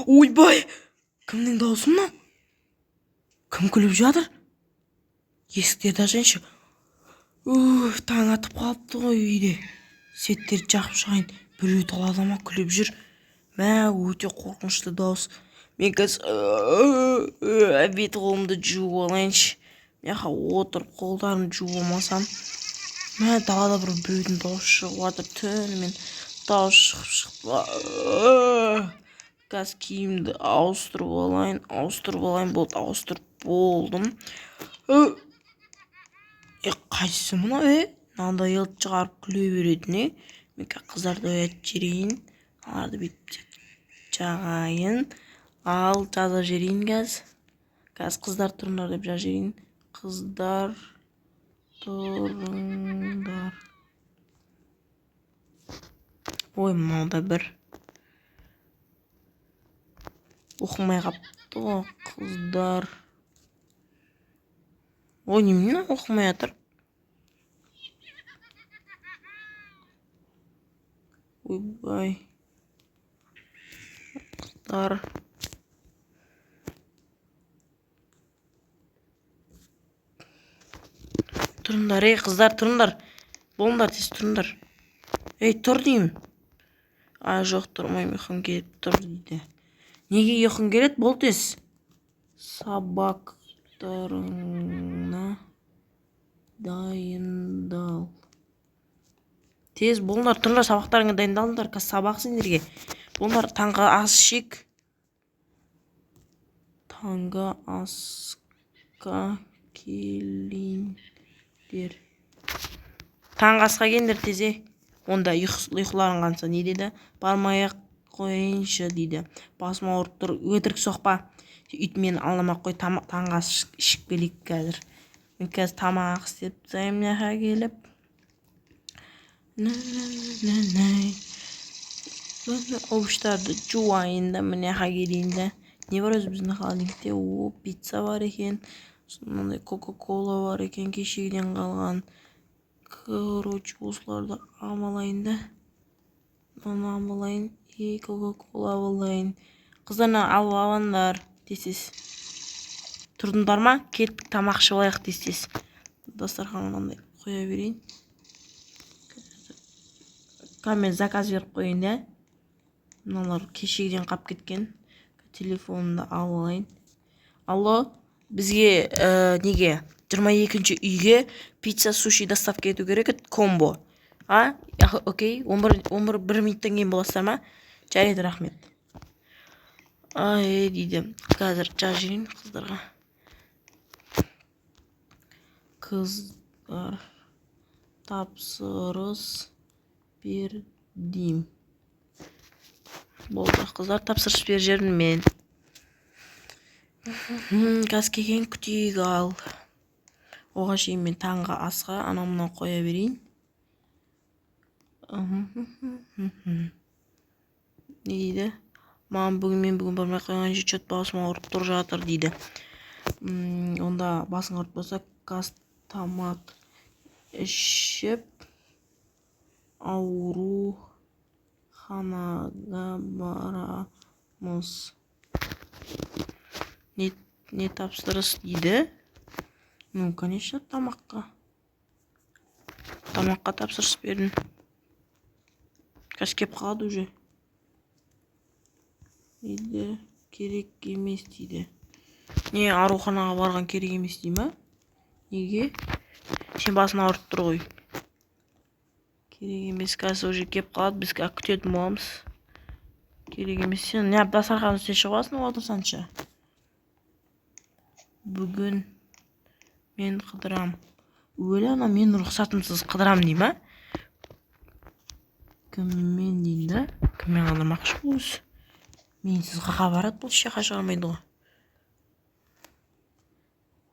Ойбай! Кімнің дауысы мынау? Кім күліп жатыр? Есіктерді ашайыншы. Таң атып қалыпты ғой үйде. Светтерді жақып шығайын. Біреу далада ма күліп жүр. Мә, өте қорқынышты дауыс. Мен қазір бет қолымды жуып алайыншы. Мына отырып қолдарымды жуып алмасам. Мә, далада біреудің дауысы шығып жатыр. Түнімен дауыс шығып. Қазір киімді ауыстырып алайын. Болды, ауыстырып болдым. Қайсысы мынау, мынандай елт шығарып күле береді, не? Мен қыздарды оятып жіберейін. Аларды бүйтіп жағайын. Ал жаза жіберейін қазір. Қазір қыздар тұрыңдар деп жаза жіберейін. Қыздар тұрыңдар. Ой, мынау да бір оқымай қапты ғой, қыздар. Ой, немене оқымай жатыр? Ойбай. Қыздар. Тұрыңдар, қыздар, тұрыңдар. Болыңдар, тез тұрыңдар. Тұр деймін. Жоқ, тұрмайым, ұйқым келіп тұр дейді. Неге ұйқың келеді? Бол тез. Сабақтарыңа дайындал. Тез болыңдар, тұрыңдар, сабақтарыңа дайындалыңдар. Қазір сабақ сендерге. Болыңдар, таңғы ас ішейік. Таңғы асқа келіңдер. Таңғы асқа келіңдер тезе. Онда ұйқыларың қанса, не дейді? Бармай-ақ қойыншы дейді. Басым ауырып тұр, өтірік соқпа. Үйтмен аламақ қой, таңғы ас ішіп келейік қазір. Мен қазір тамақ істеп тастаймын мына келіп. Овощтарды жуайын да мына келейін да. Не бар өзі біздің холодильникте? Пицца бар екен. Сондай кока-кола бар екен, кешегіден қалған. Короче, осыларды амалайын да. Оны амалайын. Кока-кола алайын. Қыздарына алып алыңдар. Тез. Тұрдыңдар ма? Кеттік, тамақ ішіп алайық тез. Дастарханға қоя берейін. Мен заказ беріп қойын да. Мыналар кешегіден қап кеткен. Телефонымды алып алайын. Алло, бізге неге 22-ші үйге пицца, суши доставка ету керек, комбо. Окей, 11 минуттан кейін боласыздар ма? Жарайды, рахмет. Дейді. Қазір жазып жіберейін қыздарға. Қыздар тапсырыс бердім. Болды, қыздар тапсырыс беріп жүрмін мен. Қазір келген күтейік ал. Оған шейін мен таңғы асқа анамына қоя берейін. Не дейді? Мен бүгін бармай қойған жет басым ауырып тұр жатыр дейді. Онда басың ауырып болса, газ тамақ ішіп ауруханаға барамыз. Не тапсырыс дейді? Конечно, тамаққа тапсырыс бердім. Қазір кеп қалады уже. Дейді, керек емес дейді. Не, ауруханаға барған керек емес дейді ма? Неге? Сен басын ауырып тұр ғой. Керек емес, қазір уже кеп қалады, біз күтетін боламыз. Керек емес, сен не дастархан үстіне шығасың отырсаншы. Бүгін мен қыдырам. Өлі ана мен рұқсатымсыз қыдырам дей ма? Кіммен дейді? Кіммен қыдырмақшы бұл өзі? Менсіз қаға барады, бұл шеқа шығармайды ғой.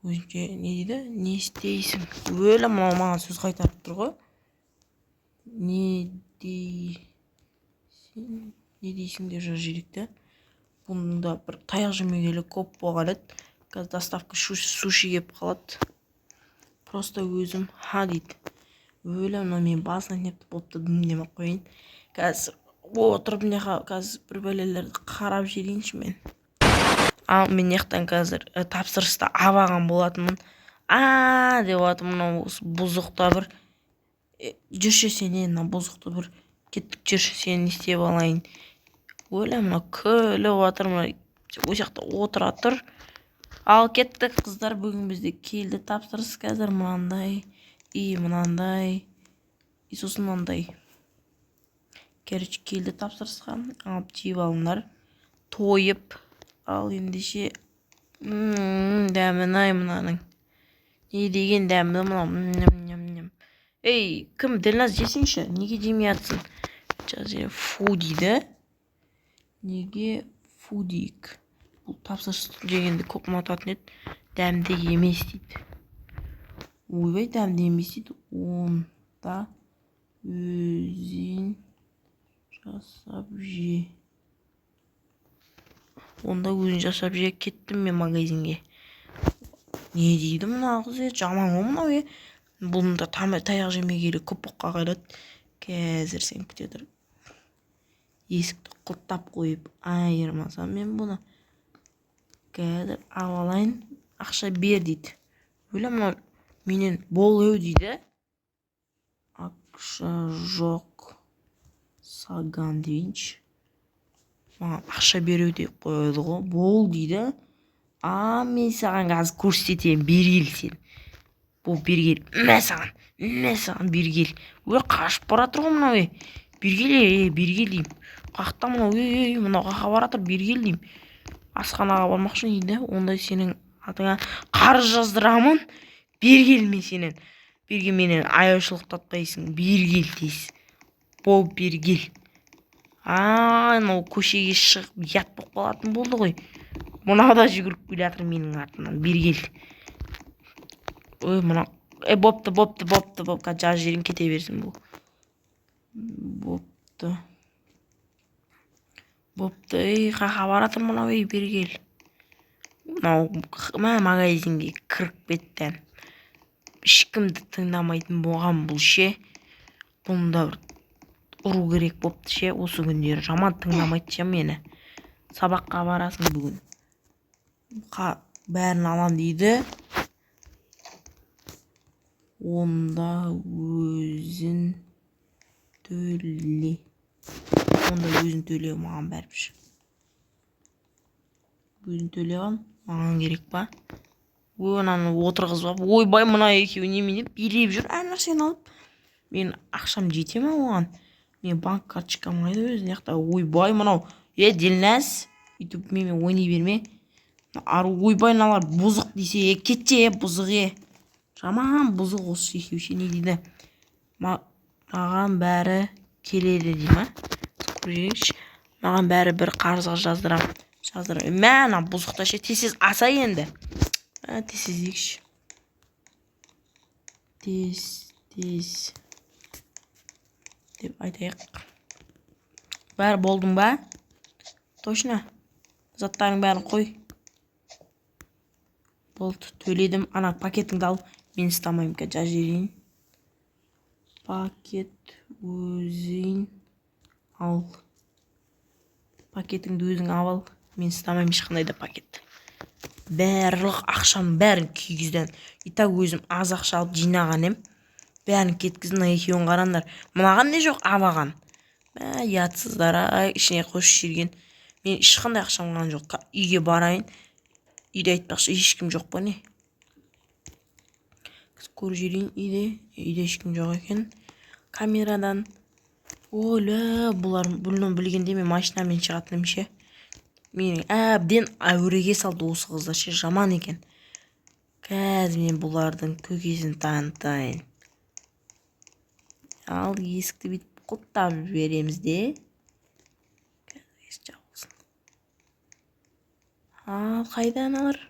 Өзінше не дейді? Не істейсің? Өлі маған сөз қайтарып тұр ғой. Не дейсің деп жазып жіберейік. Бұнда бір таяқ жемегелі көп болған еді. Қазір доставка суши кеп қалады. Просто өзім дейді. Өлі мен басына непті болыпты демеп қойын. Қазір отырып қазір бір бәлелерді қарап жүрейінші мен. Ал мен яқтан қазір тапсырыста абаған болатынмын. Деп атым мынау бұзықта бір жүрші сен мына бұзықты бір кеттік жүрші сен не істеп алайын. Өлі мына күліп отыр, мына ол жақта отыра тұр. Ал кеттік қыздар, бүгін бізде келді тапсырыс қазір мынандай, мынандай, сосын мынандай. Короче, келді тапсырысқа, алып жеп алыңдар, тойып. Ал ендеше дәмін ай мынаның. Не деген дәмді мынау. Ей, кім Ділназ жесеңші, неге жемей жатсың? Фу дейді. Неге фу дейік? Бұл тапсырыс жегенде көп ұнататын еді. Дәмді емес дейді. Ойбай, дәмді емес дейді. Онда өзің жасап же. Онда өзің жасап же. Кеттім мен магазинге. Не дейді мына қыз? Жаман ғой мынау. Бұнда таяқ жемегелі көп боққа қайрат. Қазір сен күте тұр. Есікті құлттап қойып айырмасам мен бұны. Қазір алайын, ақша бер дейді. Өлі мынау менен бол өу дейді. Ақша жоқ саған дейінші. Маған ақша беру деп қойды ғой. Бол дейді. Мен саған қазір көрсетейін, бергел сен. Бұл бергел. Мә саған бергел. Қашып баратыр ғой мынау. Бергел, бергел дейм. Қақта мынау, мынау қақа баратыр, бергел дейм. Асханаға бармақшы дейді. Онда сенің атыңа қарыз жаздырамын. Бергел мен сенен. Бергел менен аяушылық татпайсың. Бергел тез. Бол бергел. Мынау көшеге шығып ят болып қалатын болды ғой. Мынау да жүгіріп келе жатыр менің артымнан. Бергел. Мынау. Бопты. Жаз жерін кете берсін бұл. Бопты. Қақа баратыр мынау, бергел. Мынау магазинге кіріп беттен. Ешкімді тыңдамайтын болған бұл ше. Бұнда бір ұру керек бопты ше. Осы күндері жаман тыңдамайды ше мені. Сабаққа барасың бүгін. Бәрін алам дейді. Онда өзін төле. Маған бәріпші. Өзін төле ған. Маған керек па? Онаны отырғызып. Ойбай, мына екеуі немене билеп жүр. Әр нәрсені алып. Мен ақшам жете ме оған? Мен банк карточкам қайда өзін яқта. Ойбай, мынау. Ділназ. Үйтіп менімен ойнай берме. Ойбай, налар бұзық десе. Кетте, бұзық. Жаман бұзық осы екеуші не дейді. Маған бәрі келеді дей ма? Маған бәрі бір қарызға жаздырам. Мәна бұзықта ше. Тесіз аса енді. Тесіз екші. Тез. Деп айтайық. Бәрі болдың ба? Точно. Заттарың бәрін қой. Болды, төледім. Ана пакетіңді ал. Мен істамайым ка, жаз жерейін. Пакет өзің ал. Пакетіңді өзің ал. Мен істамайым ешқандай да пакет. Барлық ақшам бәрін күйгізден. Итак өзім аз ақша алып жинаған ем. Бәрін кеткізін, екеуін қарандар. Мынаған не жоқ, абаған. Ятсыздар, ішіне қосып жүрген. Мен ешқандай ақшам қалған жоқ. Үйге барайын. Үйде айтпақшы, ешкім жоқ па не? Көріп жүрейін үйде ешкім жоқ екен. Камерадан. Олі, бұны білгенде мен машинамен шығатыным ше. Менің әбден әуреге салды осы қыздар ше, жаман екен. Қазір мен бұлардың көкесін танытайын. Ал есікті бүйтіп құлттап жібереміз де. Қазір есік жабылсын. Ал қайда аналар?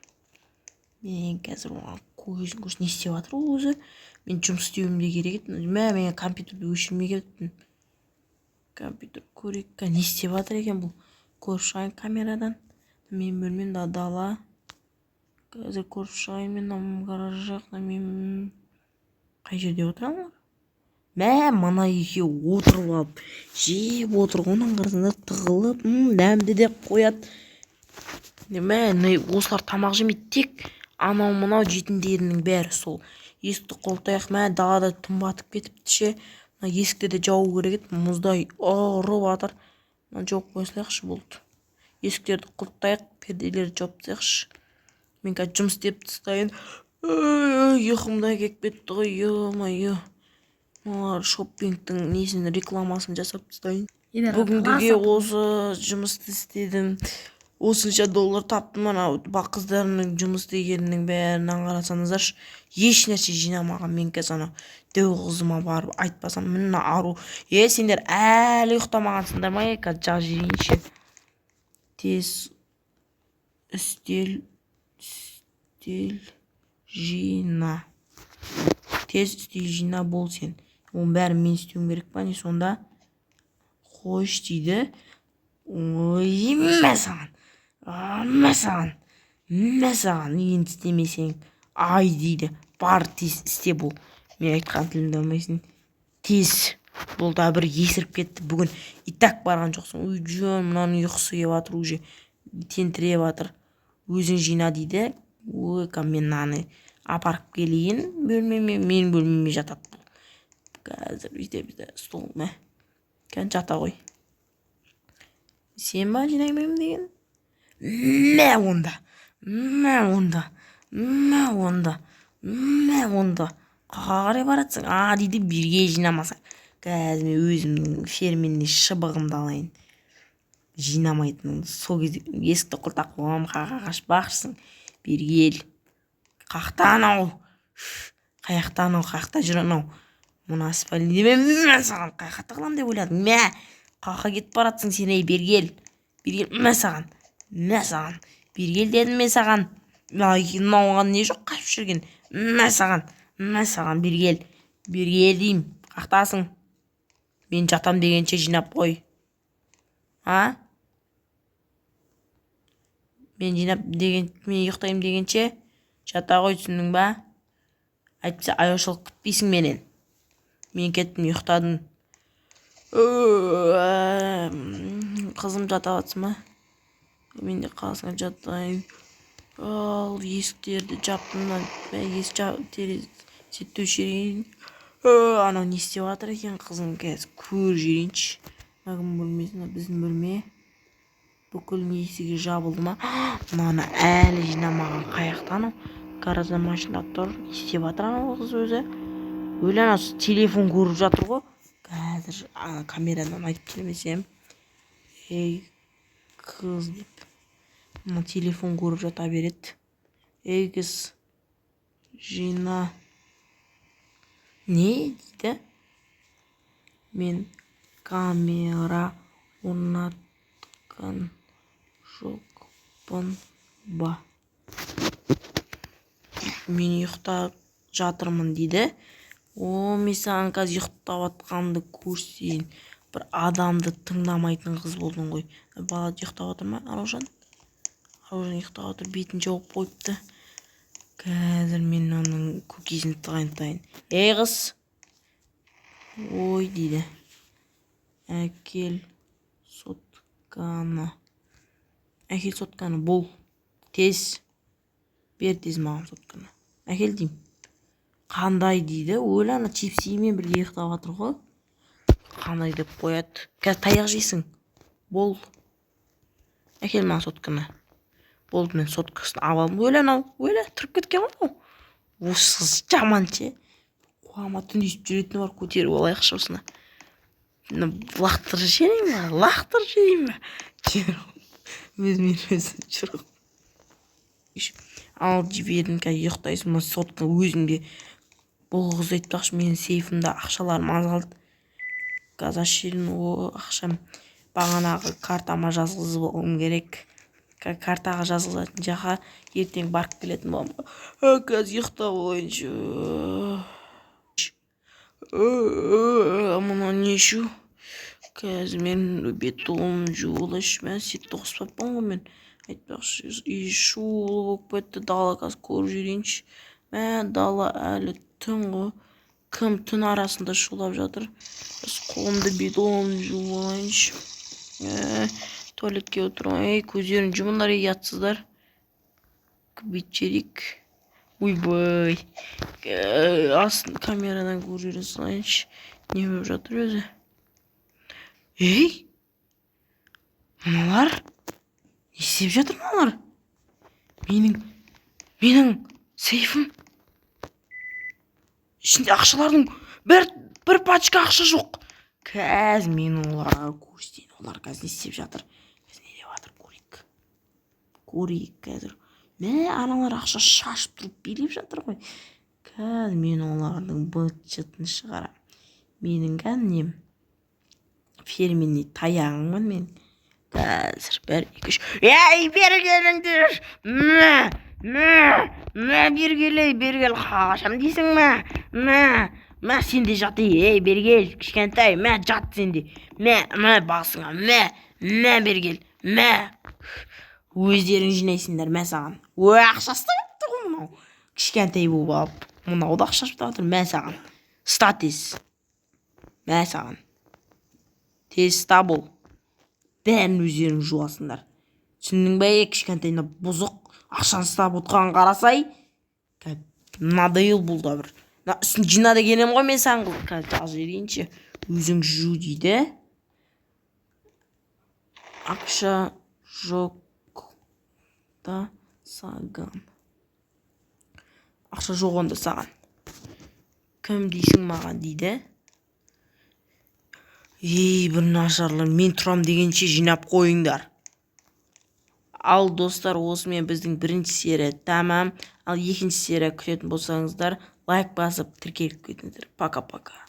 Мен қазір оған көзін не істеп жатыр ол өзі. Мен жұмыс істеуім де керек еді. Мен компьютерді өшірмей кеттім. Компьютер көрек. Не істеп жатыр екен бұл? Көріп шығайын камерадан. Мен бөлмем дала. Қазір көріп шығайын мен гараж жақта. Мен қай жерде отырамын? мына екеуі отырып алып жеп отыр, оның қырсында тығылып дәмді деп қояды. Осылар тамақ жемейді, тек анау мынау жетіндерінің бәрі сол есікті қолтаяқ. Далада түн батып кетіпті ше, есікті де жабу керек еді, мұздай ұрып жатыр. Жауып қоя салайықшы, болды. Есіктерді құлттайық, перделерді жауып тастайықшы. Мен қазір жұмыс істеп тастайын. Ұйқымда келіп кетті ғой, ё-моё. Мыналар шоппингтің несін рекламасын жасап тастайын. Бүгінге осы жұмысты істедім. $30 таптым. Ана қыздардың жұмыс істегенінің бәрін қарасаңыздаршы, еш нәрсе жинамаған. Мен қазір ана дәу қызыма барып айтпасам, мына ару, сендер әлі ұйықтамағансыңдар ма? Қазір жақ жирейінші. Тез үстел жина. Тез үстел жина бол сен. Оның бәрін мен істеуім керек па не сонда? Қойш дейді. Ой, мәсаған, енді істемесең ай дейді. Бар, тез істе бұл. Мен айтқан тілімді алмайсың. Тез. Бұл да бір есіріп кетті. Бүгін итак барған жоқсың. Ой, жөн, мынаның ұйқысы келіп жатыр, уже тентіреп жатыр. Өзің жина дейді. Ой, мен мынаны апарып келейін бөлмеме, мен бөлмеме жатады. Қазір бізде стол ма? Қазір жата ғой. Сен ба жинаймайым деген? Онда. Қарай баратсың? Дейді, бірге жинамасаң. Қазір мен өзімнің ферменне шыбығымды алайын. Жинамайтын. Сол кезде есікті құлтақ болам, қашпақшысың. Бергел. Қақтан ау. Қаяқтан ау, қақта жүрін ау. Мұны аспайын демем, саған қайқатты қылам деп ойладың. Қаққа кетіп баратсың сен, бергел. Саған. Бергел дедім мен саған. Науған не жоқ, қашып жүрген. Саған, бергел. Бергел дейм, қақтасың. Мен жатам дегенше жинап қой. Мен ұйықтайым дегенше жата қой, түсіндің ба? Әйтпесе аяушылық күтпейсің менен. Мен кеттім, ұйықтадым. Қызым жата батсы ма? Мен де қасыңа жатайын. Ал, есіктерді жаптым. Сеттеу шерейін. Анау не істеп жатыр екен, қызым, қазір көр жерейінші. Кім бөлмесін, біздің бөлме. Бүкіл есігі жабылды ма? Мынаны әлі жинамаған қаяқтан. Гаражда машина тұр. Не істеп жатыр анау қыз өзі? Өлі анасы телефон көріп жатыр ғой. Қазір камерадан айтып келмесем. Ей, қыз деп. Мына телефон көріп жата береді. Ей, қыз, жина. Не дейді? Мен камера орнатқан жоқпын ба? Мен ұйықтап жатырмын дейді. Мен саған қазір ұйықтап атқанды көрсейін. Бір адамды тыңдамайтын қыз болдың ғой. Бала ұйықтап отыр ма, Аружан? Аружан ұйықтап отыр, бетін жауып қойыпты. Қазір мен оның көкесін тағайындайын. Ей, қыз! Ой, дейді. Әкел сотканы. Бұл. Тез. Бер тез маған сотканы. Әкел дейм. Қандай дейді? Өлі ана чипсимен бірге ұйықтап жатыр ғой. Қандай деп қояды. Қазір таяқ жейсің. Бол. Әкел маған сотканы. Болды, мен соткасын алалым. Өлі анау. Өлі тұрып кеткен ғой. Осыз жаманше. Қуама түндесіп жүретіні бар, көтеріп алайықшы осына. Лақтыр жейін ба? Өзімен жүр. Ал жібердім, қазір ұйықтайсың. Мұны сотқа өзімде. Бұл қыз айтпақшы, менің сейфімді ақшаларым азалды. Қазір ашырын, ақшам бағанағы картама жазғызып болғым керек. Картаға жазғызатын жаққа ертең барып келетін болам. Қазір ұйықтап олайыншы. Мұна не шу? Қазір мен бетуым жуылыш. Мен сетті қоспаппын ғой мен. Айтпақшы, үй шулы болып кетті. Дала қазір көріп жүрейінші. Дала әлі түн ғой. Кім түн арасында шулап жатыр? Қолымды бетон жуып алайыншы. Туалетке отырайын. Көздерін жұмыңдар, ұятсыздар. Бүйтшерик. Ойбай. Астын камерадан көре салайыншы. Не болып жатыр өзі? Ей! Мыналар? Не істеп жатыр мыналар? Менің сейфім. Ішінде ақшалардың бір пачка ақша жоқ. Қазір мен оларға көрсетейін. Олар қазір не істеп жатыр? Қазір не деп жатыр? Көрейік қазір. Мә, аналар ақша шашып тұрып билеп жатыр ғой. Қазір мен олардың быт-шытын шығарам. Менің кәдімнем ферменный таяғымын мен. Қазір 1, 2, 3. Ей, бері келіңдер. Мә, бергел, қашам дейсің мә, сен де жат, ей, бергел, кішкентай, мә, жат сен де. Мә, басыңа, мә, бергел, мә. Өздерің жинайсыңдар, мә саған. Ақшасы да өтті ғой мынау. Кішкентай болып алып, мынау да ақшасы өтті, мә саған. Ста тез. Мә саған. Тез ста бол. Бәрін өздерің жуасыңдар. Түсіндің бе, кішкентайына бұзық. Ақшаны ұстап отқан қарасай, надоел бұл да бір. Үстін жина дегенім ғой мен саған қыл. Қазір жазып жіберейінші. Өзің жу дейді. Ақша жоқ та саған. Ақша жоқ онда саған. Кім дейсің маған дейді. Ей, бір нашарлар, мен тұрам дегенше жинап қойыңдар. Ал достар, осымен біздің бірінші серия тамам. Ал екінші серия күтетін болсаңыздар, лайк басып тіркеліп кетіңіздер. Пока-пока.